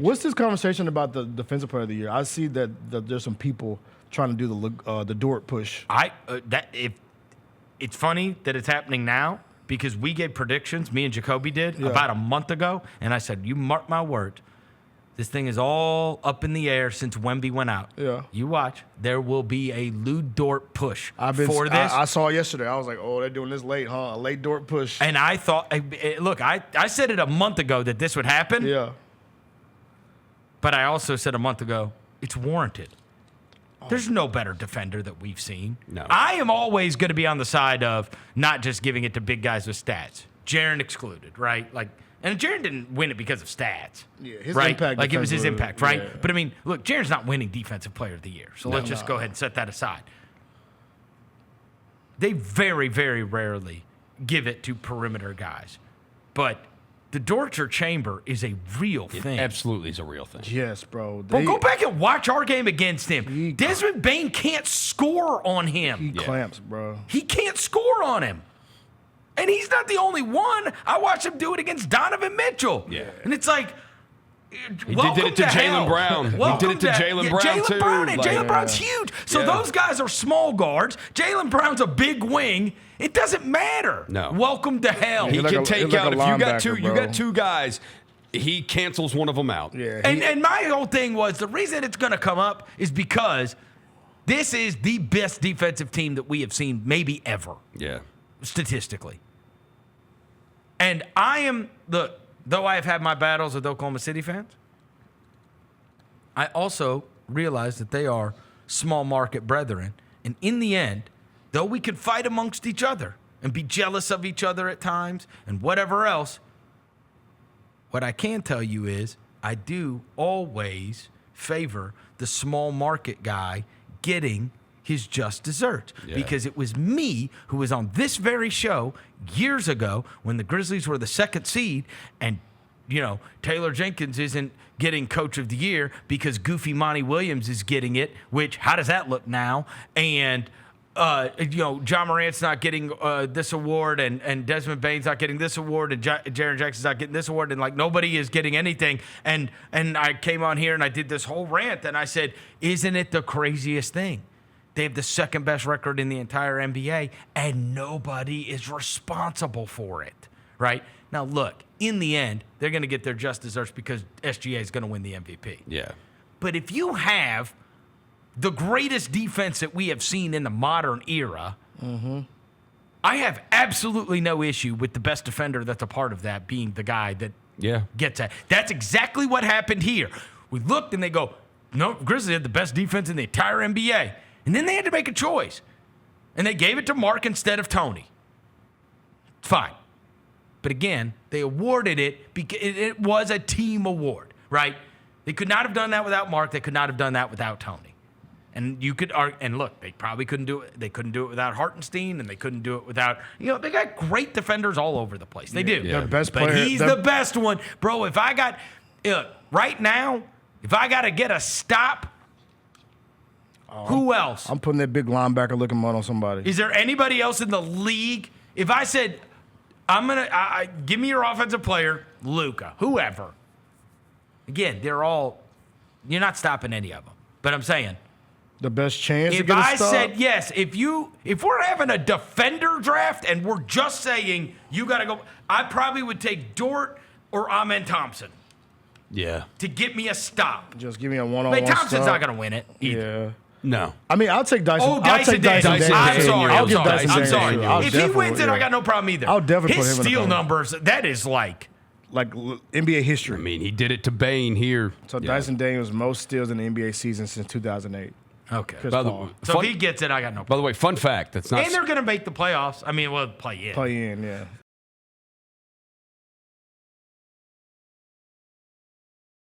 What's this conversation about the defensive player of the year? I see that there's some people trying to do the Dort push. It's funny that it's happening now because we gave predictions, me and Jacoby did, about a month ago, and I said, you mark my words, this thing is all up in the air since Wemby went out. Yeah. You watch. There will be a Lou Dort push for this. I saw it yesterday. I was like, oh, they're doing this late, huh? A late Dort push. And I thought, look, I said it a month ago that this would happen. Yeah. But I also said a month ago, it's warranted. There's no better defender that we've seen. No. I am always going to be on the side of not just giving it to big guys with stats. Jaren excluded, right? And Jaren didn't win it because of stats. Yeah, his right? impact. Like, it was his impact, right? Yeah. But, I mean, look, Jaren's not winning Defensive Player of the Year. So let's just go ahead and set that aside. They very, very rarely give it to perimeter guys. But the Dortcher chamber is a real thing. Absolutely is a real thing. Yes, bro. Bro, go back and watch our game against him. Desmond Bane can't score on him. He clamps, bro. He can't score on him. And he's not the only one. I watched him do it against Donovan Mitchell. Yeah. And it's like, He did it to Jaylen Brown. He did it to Jaylen Brown, too. Jaylen Brown, and Like, Jaylen Brown's huge. So those guys are small guards. Jaylen Brown's a big wing. It doesn't matter. No. Welcome to hell. He can take out, if you bro. got two guys, he cancels one of them out. Yeah. And my whole thing was the reason it's going to come up is because this is the best defensive team that we have seen maybe ever. Yeah. Statistically. And though I have had my battles with Oklahoma City fans, I also realize that they are small market brethren. And in the end, though we could fight amongst each other and be jealous of each other at times and whatever else, what I can tell you is I do always favor the small market guy getting his just desserts. Yeah. Because it was me who was on this very show years ago when the Grizzlies were the 2nd seed and, Taylor Jenkins isn't getting Coach of the Year because Goofy Monty Williams is getting it, which, how does that look now? And, John Morant's not getting this award and Desmond Bane's not getting this award and Jaren Jackson's not getting this award and, nobody is getting anything. And I came on here and I did this whole rant and I said, isn't it the craziest thing? They have the 2nd best record in the entire NBA, and nobody is responsible for it, right? Now, look, in the end, they're going to get their just desserts because SGA is going to win the MVP. Yeah. But if you have the greatest defense that we have seen in the modern era, I have absolutely no issue with the best defender that's a part of that being the guy that gets that. That's exactly what happened here. We looked and they go, no, Grizzlies had the best defense in the entire NBA. And then they had to make a choice. And they gave it to Mark instead of Tony. Fine. But again, they awarded it because it was a team award, right? They could not have done that without Mark. They could not have done that without Tony. And you could argue, and look, they probably couldn't do it. They couldn't do it without Hartenstein, and they couldn't do it without, they got great defenders all over the place. They do. Their best player. But he's the best one. Bro, right now, if I got to get a stop, who else? I'm putting that big linebacker looking mud on somebody. Is there anybody else in the league? If I said, give me your offensive player, Luka, whoever. Again, you're not stopping any of them. But I'm saying, the best chance to if get a I stop? said yes, if we're having a defender draft and we're just saying you got to go, I probably would take Dort or Amen Thompson. Yeah. To get me a stop. Just give me a one-on-one But Thompson's stop. not going to win it either. Yeah. No. I mean, I'll take Dyson. I'll take Dyson Daniels. I'm sorry. I'll give Dyson I'm Daniels. sorry. I'll If he wins it, I got no problem either. I'll definitely His put him in the steal corner. numbers, that is like NBA history. I mean, he did it to Bane here. So Dyson Daniels most steals in the NBA season since 2008. Okay. Chris By the Paul. way, So if he gets it, I got no by problem. the way, fun fact. That's not. And they're going to make the playoffs. I mean, play in. Play in, yeah.